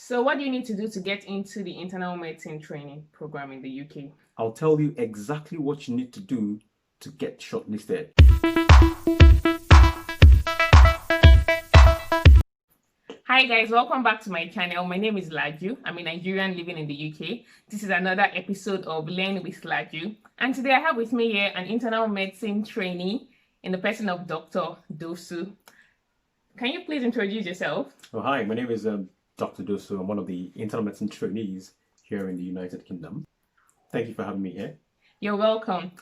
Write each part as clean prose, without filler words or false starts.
So what do you need to do to get into the internal medicine training program in the UK? I'll tell you exactly what you need to do to get shortlisted. Hi guys, welcome back to my channel. My name is Laju. I'm a Nigerian living in the UK. This is another episode of Learn with Laju. And today I have with me here an internal medicine trainee in the person of Dr. Dosu. Can you please introduce yourself? Oh, hi, my name is Dr. Dosu. I'm one of the internal medicine trainees here in the United Kingdom. Thank you for having me here. You're welcome.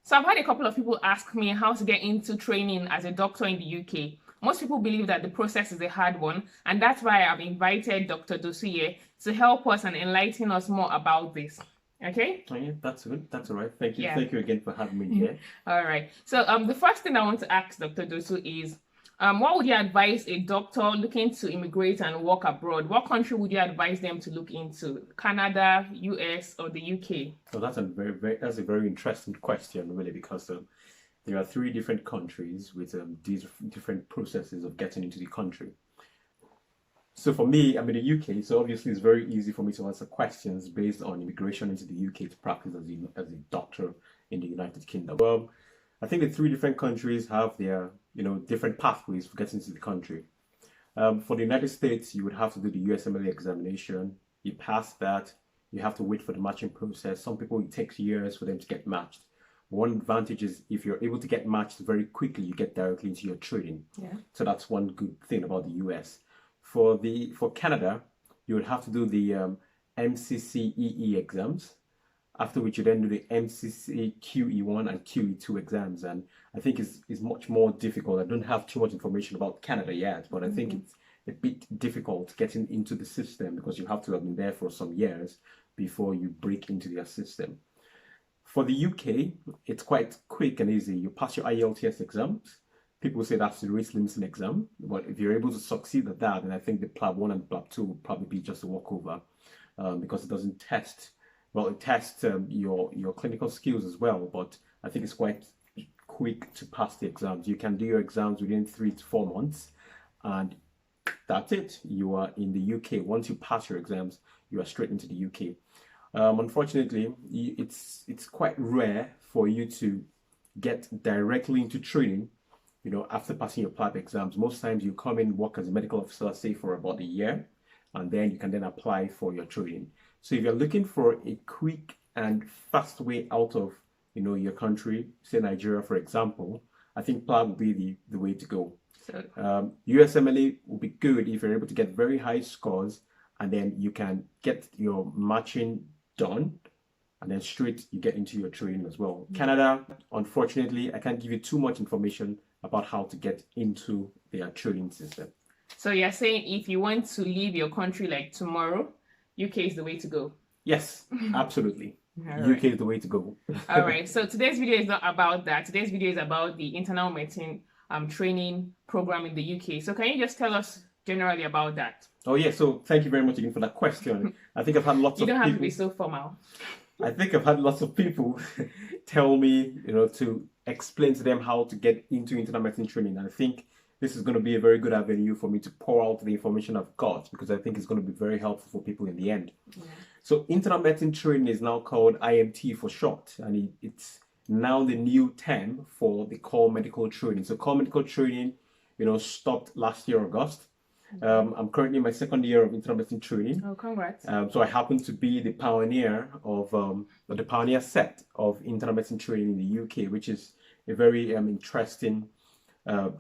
So I've had a couple of people ask me how to get into training as a doctor in the UK. Most people believe that the process is a hard one, and that's why I've invited Dr. Dosu here to help us and enlighten us more about this. Okay? Oh, yeah, that's good. That's all right. Thank you. Yeah. Thank you again for having me here. All right. So the first thing I want to ask Dr. Dosu is, what would you advise a doctor looking to immigrate and work abroad? What country would you advise them to look into? Canada, US, or the UK? So that's a very interesting question, really, because there are three different countries with these different processes of getting into the country. So for me, I'm in the UK, so obviously it's very easy for me to answer questions based on immigration into the UK to practice as a doctor in the United Kingdom. Well, I think the three different countries have their different pathways for getting into the country. For the United States, you would have to do the USMLE examination. You pass that, you have to wait for the matching process. Some people, it takes years for them to get matched. One advantage is if you're able to get matched very quickly, you get directly into your training. Yeah. So that's one good thing about the US. For Canada, you would have to do the MCCEE exams, after which you then do the MCC QE1 and QE2 exams. And I think it's much more difficult. I don't have too much information about Canada yet, but I think it's a bit difficult getting into the system because you have to have been there for some years before you break into their system. For the UK, it's quite quick and easy. You pass your IELTS exams. People say that's the rate limiting exam, but if you're able to succeed at that, then I think the PLAB 1 and PLAB 2 will probably be just a walkover because it doesn't test. Well, it tests your clinical skills as well, but I think it's quite quick to pass the exams. You can do your exams within 3 to 4 months, and that's it. You are in the UK. Once you pass your exams, you are straight into the UK. Unfortunately, it's quite rare for you to get directly into training, after passing your PLAB exams. Most times you come in, work as a medical officer, say for about a year, and then you can then apply for your training. So if you're looking for a quick and fast way out of, your country, say Nigeria, for example, I think PLAB would be the way to go. So, USMLE will be good if you're able to get very high scores, and then you can get your matching done, and then straight you get into your training as well. Canada, unfortunately, I can't give you too much information about how to get into their training system. So you're saying if you want to leave your country like tomorrow, UK is the way to go? Yes, absolutely. UK is the way to go. All right. So today's video is not about that. Today's video is about the internal medicine training program in the UK. So can you just tell us generally about that? Oh yeah. So thank you very much again for that question. I think I've had lots of people. You don't have to be so formal. I think I've had lots of people tell me, to explain to them how to get into internal medicine training. And I think this is going to be a very good avenue for me to pour out the information I've got, because I think it's going to be very helpful for people in the end. Yeah. So internal medicine training is now called IMT for short, and it's now the new term for the core medical training. So core medical training, stopped last year, August. I'm currently in my second year of internal medicine training. Oh, congrats. So I happen to be the pioneer of the pioneer set of internal medicine training in the UK, which is a very interesting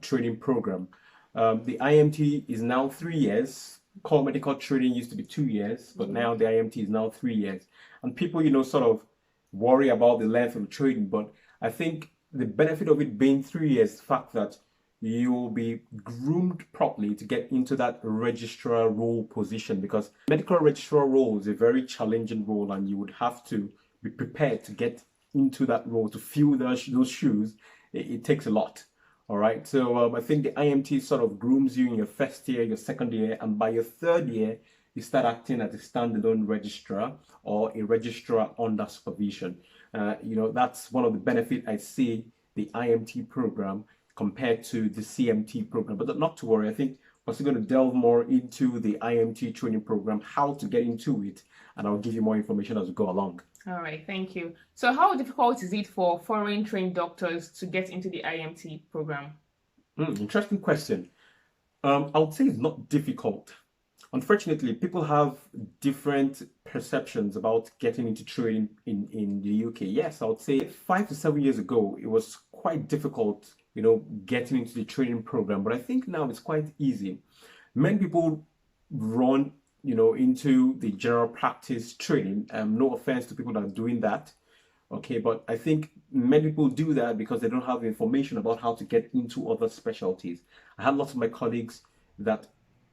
training program. The IMT is now 3 years. Core medical training used to be 2 years, but now the IMT is now 3 years. And people, sort of worry about the length of the training, but I think the benefit of it being 3 years is the fact that you will be groomed properly to get into that registrar role position, because medical registrar role is a very challenging role, and you would have to be prepared to get into that role, to fill those shoes. It takes a lot. All right, so I think the IMT sort of grooms you in your first year, your second year, and by your third year, you start acting as a standalone registrar or a registrar under supervision. That's one of the benefits I see the IMT program compared to the CMT program. But not to worry, I think we're still going to delve more into the IMT training program, how to get into it, and I'll give you more information as we go along. All right, thank you. So how difficult is it for foreign trained doctors to get into the IMT program? Interesting question. I would say it's not difficult. Unfortunately, people have different perceptions about getting into training in the UK. Yes, I would say 5 to 7 years ago, it was quite difficult, getting into the training program. But I think now it's quite easy. Many people run, into the general practice training. No offense to people that are doing that. Okay, but I think many people do that because they don't have information about how to get into other specialties. I had lots of my colleagues that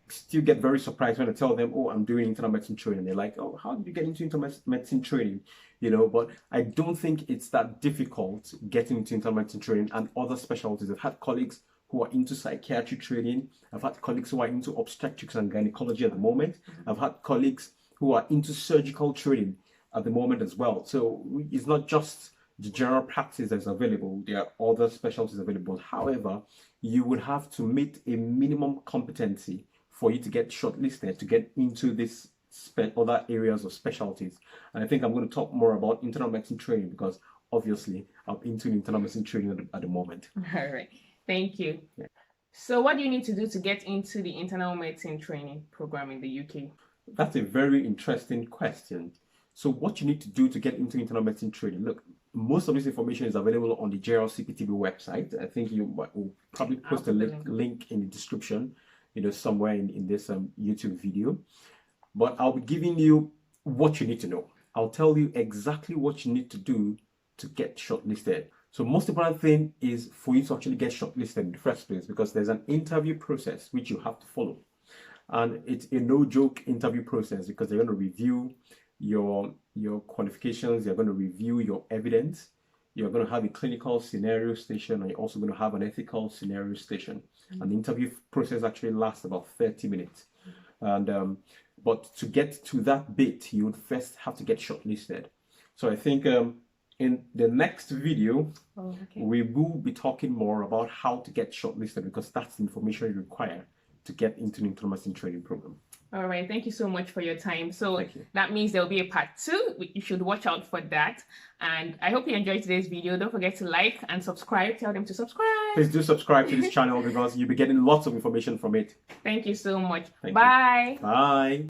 still get very surprised when I tell them, oh, I'm doing internal medicine training. They're like, oh, how did you get into internal medicine training? But I don't think it's that difficult getting into internal medicine training and other specialties. I've had colleagues who are into psychiatry training. I've had colleagues who are into obstetrics and gynecology at the moment. I've had colleagues who are into surgical training at the moment as well. So it's not just the general practice that's available. There are other specialties available. However, you would have to meet a minimum competency for you to get shortlisted to get into this other areas of specialties. And I think I'm going to talk more about internal medicine training because obviously I'm into internal medicine training at the moment. All right, thank you. Yeah. So what do you need to do to get into the internal medicine training program in the UK? That's a very interesting question. So what you need to do to get into internal medicine training, look, most of this information is available on the JRCPTV website. I think you will probably post a link in the description, somewhere in this YouTube video. But I'll be giving you what you need to know. I'll tell you exactly what you need to do to get shortlisted. So most important thing is for you to actually get shortlisted in the first place because there's an interview process which you have to follow. And it's a no-joke interview process because they're going to review your qualifications, you're going to review your evidence, you're going to have a clinical scenario station, and you're also going to have an ethical scenario station. And the interview process actually lasts about 30 minutes. And but to get to that bit, you would first have to get shortlisted. So I think in the next video, we will be talking more about how to get shortlisted because that's the information you require to get into the internal medicine training program. All right, thank you so much for your time. So that means there'll be a part 2. You should watch out for that. And I hope you enjoyed today's video. Don't forget to like and subscribe. Tell them to subscribe. Please do subscribe to this channel because you'll be getting lots of information from it. Thank you so much. Bye. Bye.